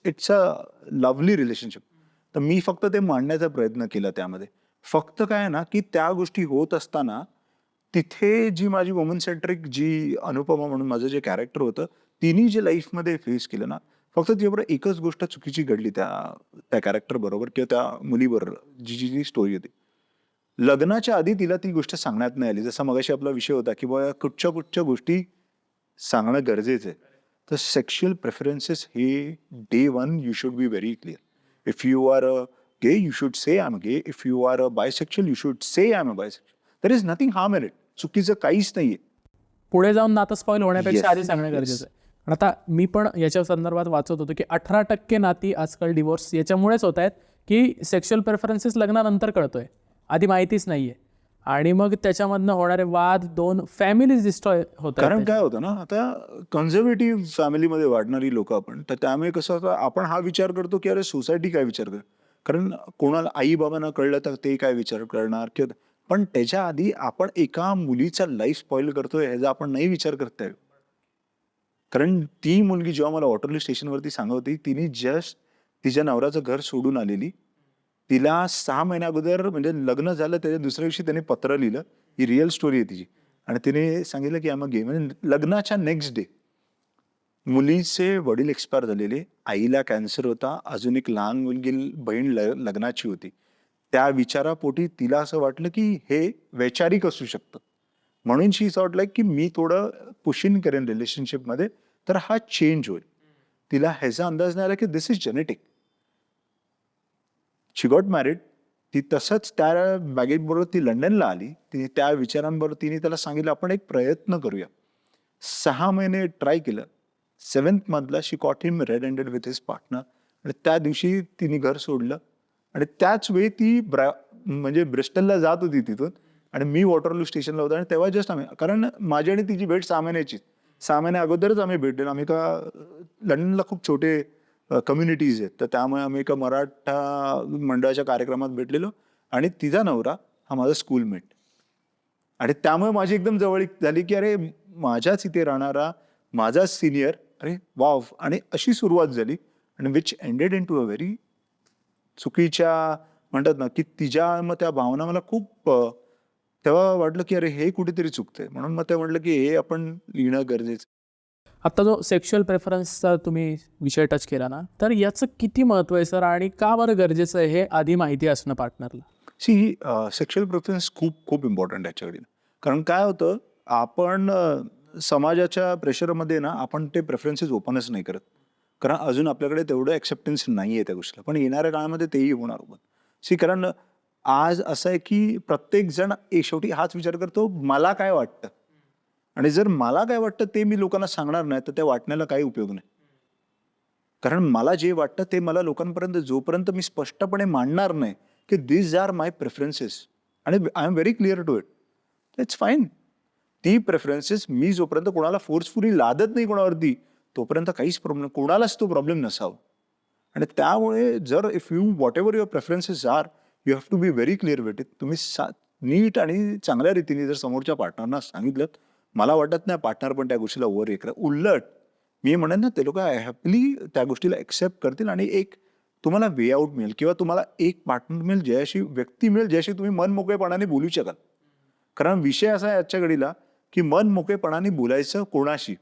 इट्स अ लवली रिलेशनशिप. तर मी फक्त ते मांडण्याचा प्रयत्न केला त्यामध्ये. फक्त काय आहे ना, की त्या गोष्टी होत असताना तिथे जी माझी वुमन सेंट्रिक जी अनुपमा म्हणून माझं जे कॅरेक्टर होतं, तिने जे लाईफमध्ये फेस केलं ना, फक्त तिच्याबरोबर एकच गोष्ट चुकीची घडली त्या त्या कॅरेक्टर बरोबर किंवा त्या मुलीबरोबर, जी जी जी स्टोरी होती. लग्नाच्या आधी तिला ती गोष्ट सांगण्यात नाही आली. जसा मगाशी आपला विषय होता की बाबा कुठच्या कुठच्या गोष्टी सांगणं गरजेचं आहे. तर सेक्शुअल प्रेफरन्सेस हे day one you should be very clear. If you are a gay you should say I am gay. If you are a bisexual you should say I am a bisexual. There is nothing harm in it. चुकीचं काहीच नाहीये. पुढे जाऊन नातं spoil होण्यापेक्षा Yes, आधी सांगणं yes. गरजेचं आहे. पण आता मी पण याच्या संदर्भात वाचत होतो की 18% नाती आजकाल डिवोर्स याच्यामुळेच होत आहेत की सेक्शुअल प्रेफरन्सेस लग्नानंतर कळतोय, आधी माहितीच नाहीये, आणि मग त्याच्यामधनं होणारे वाद, 2 फॅमिलीज डिस्ट्रॉय होतात. कारण काय होतं ना, आता कन्झर्वेटिव्ह फॅमिलीमध्ये वाढणारी लोक आपण, तर त्यामुळे कसं होतं, आपण हा विचार करतो की अरे सोसायटी काय विचार कर, कारण कोणाला आई बाबांना कळलं तर ते काय विचार करणार, किंवा पण त्याच्या आधी आपण एका मुलीचा लाईफ स्पॉइल करतोय ह्याचा आपण नाही विचार करताय. कारण ती मुलगी जेव्हा मला वॉटरलू स्टेशनवरती सांगत होती, तिने जस्ट तिच्या नवऱ्याचं घर सोडून आलेली. तिला 6 महिन्या अगोदर, म्हणजे लग्न झालं त्याच्या दुसऱ्या दिवशी त्याने पत्र लिहिलं. ही रिअल स्टोरी आहे तिची. आणि तिने सांगितलं की आम्ही गे, म्हणजे लग्नाच्या नेक्स्ट डे मुलीचे वडील एक्सपायर झालेले, आईला कॅन्सर होता, अजून एक लहान मुलगी बहीण लग्नाची होती. त्या विचारापोटी तिला असं वाटलं की हे वैचारिक असू शकतं, म्हणून शी सॉट लाईक की मी थोडं पुशिंग करेन रिलेशनशिपमध्ये तर हा चेंज होईल. तिला ह्याचा अंदाज नाही आला की this is genetic. She got married. ती तसंच त्या बॅगेज बरोबर ती लंडनला आली. तिने त्या विचारांबरोबर तिने त्याला सांगितलं आपण एक प्रयत्न करूया. 6 महिने ट्राय केलं. 7th मंथला she caught him red handed with his partner, आणि त्या दिवशी तिने घर सोडलं. आणि त्याच वेळी ती म्हणजे ब्रिस्टलला जात होती तिथून, आणि मी वॉटरलू स्टेशनला होतो, आणि तेव्हा जस्ट आम्ही, कारण माझी आणि तिची भेट 6 महिन्याची, 6 महिन्या अगोदरच आम्ही भेटलेलो. आम्ही का लंडनला खूप छोटे कम्युनिटीज आहेत, तर त्यामुळे आम्ही एका मराठा मंडळाच्या कार्यक्रमात भेटलेलो, आणि तिचा नवरा हा माझा स्कूलमेट. आणि त्यामुळे माझी एकदम जवळीक झाली की अरे माझ्याच इथे राहणारा माझा सिनियर, अरे वाव. आणि अशी सुरुवात झाली, आणि which ended into a very चुकीच्या, म्हणतात ना की तिच्या, मग त्या भावना मला खूप तेव्हा वाटलं की अरे हे कुठेतरी चुकतंय. म्हणून मग ते म्हटलं की हे आपण लिहिणं गरजेचं. आता जो सेक्शुअल प्रेफरन्सचा तुम्ही विषय टच केला ना, तर याचं किती महत्त्व आहे सर, आणि का बरं गरजेचं आहे हे आधी माहिती असणं पार्टनरला? सी, सेक्शुअल प्रेफरन्स खूप खूप इम्पॉर्टंट आहे याच्याकडे. कारण काय होतं, आपण समाजाच्या प्रेशरमध्ये ना आपण ते प्रेफरन्सेस ओपनच नाही करत, कारण अजून आपल्याकडे तेवढं ॲक्सेप्टन्स नाही आहे त्या गोष्टीला. पण येणाऱ्या काळामध्ये तेही होणार ओपन. सी, कारण आज असं आहे की प्रत्येक जण शेवटी हाच विचार करतो, मला काय वाटतं, आणि जर मला काय वाटतं ते मी लोकांना सांगणार नाही तर त्या वाटण्याला काही उपयोग नाही. कारण मला जे वाटतं ते मला लोकांपर्यंत जोपर्यंत मी स्पष्टपणे मांडणार नाही की दिस आर माय प्रेफरन्सेस, आणि I am very clear to it, it's fine. ती प्रेफरन्सेस मी जोपर्यंत कोणाला फोर्सफुली लादत नाही कोणावरती, तोपर्यंत काहीच प्रॉब्लेम, कोणालाच तो प्रॉब्लेम नसावा. आणि त्यामुळे जर if you whatever your preferences are, you have to be very clear with it. तुम्ही नीट आणि चांगल्या रीतीने जर समोरच्या पार्टनरना सांगितलं, मला वाटत नाही पार्टनर पण त्या गोष्टीला ओव्हर हे करा. उलट मी म्हणेन ना, ते लोक हॅपली त्या गोष्टीला एक्सेप्ट करतील, आणि एक तुम्हाला वे आउट मिळेल, किंवा तुम्हाला एक पार्टनर मिळेल, ज्याशी व्यक्ती मिळेल, ज्याशी तुम्ही मन मोकळेपणाने बोलू शकाल. कारण विषय असा आहे आजच्या घडीला की मन मोकळेपणाने बोलायचं कोणाशी,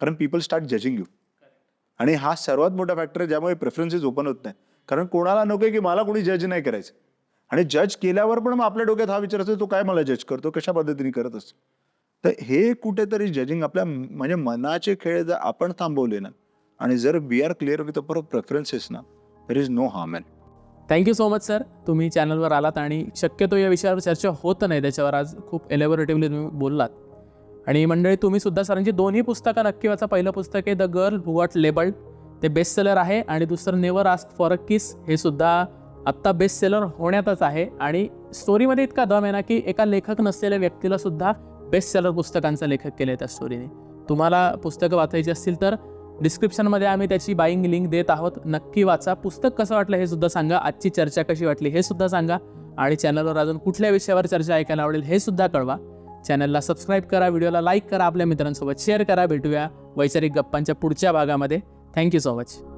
कारण पीपल स्टार्ट जजिंग यू. आणि हा सर्वात मोठा फॅक्टर आहे ज्यामुळे प्रेफरन्सेस ओपन होत नाही. कारण कोणाला नको की मला कोणी जज नाही करायचं, आणि जज केल्यावर पण मग आपल्या डोक्यात हा विचार असतो, तो काय मला जज करतो, कशा पद्धतीने करत असतो. तर हे कुठेतरी जजिंग आपल्या, म्हणजे मनाचे खेळ जर आपण थांबवले ना, आणि जर we are clear with our preferences ना, there is no harm in. Thank you so much sir, तुम्ही चॅनलवर आलात, आणि शक्यतो या विषयावर चर्चा होत नाही त्याच्यावर आज खूप एलेबोरेटिव्हली तुम्ही बोललात. आणि मंडळी, तुम्ही सुद्धा सरांची दोन्ही पुस्तकं नक्की वाचा. पहिलं पुस्तक आहे the girl who got labelled, ते बेस्ट सेलर आहे, आणि दुसरं नेव्हर आस्क फॉर अ किस, हे सुद्धा आत्ता बेस्ट सेलर होण्यातच आहे. आणि स्टोरीमध्ये इतका दम आहे ना की एका लेखक नसलेल्या व्यक्तीला सुद्धा बेस्ट सेलर पुस्तकांचा लेखक केलं आहे त्या स्टोरीने. तुम्हाला पुस्तकं वाचायची असतील तर डिस्क्रिप्शनमध्ये आम्ही त्याची बाईंग लिंक देत आहोत. नक्की वाचा. पुस्तक कसं वाटलं हे सुद्धा सांगा. आजची चर्चा कशी वाटली हे सुद्धा सांगा. आणि चॅनलवर अजून कुठल्या विषयावर चर्चा ऐकायला आवडेल हे सुद्धा कळवा. चॅनलला सबस्क्राईब करा, व्हिडिओला लाईक करा, आपल्या मित्रांसोबत शेअर करा. भेटूया वैचारिक गप्पांच्या पुढच्या भागामध्ये. Thank you so much.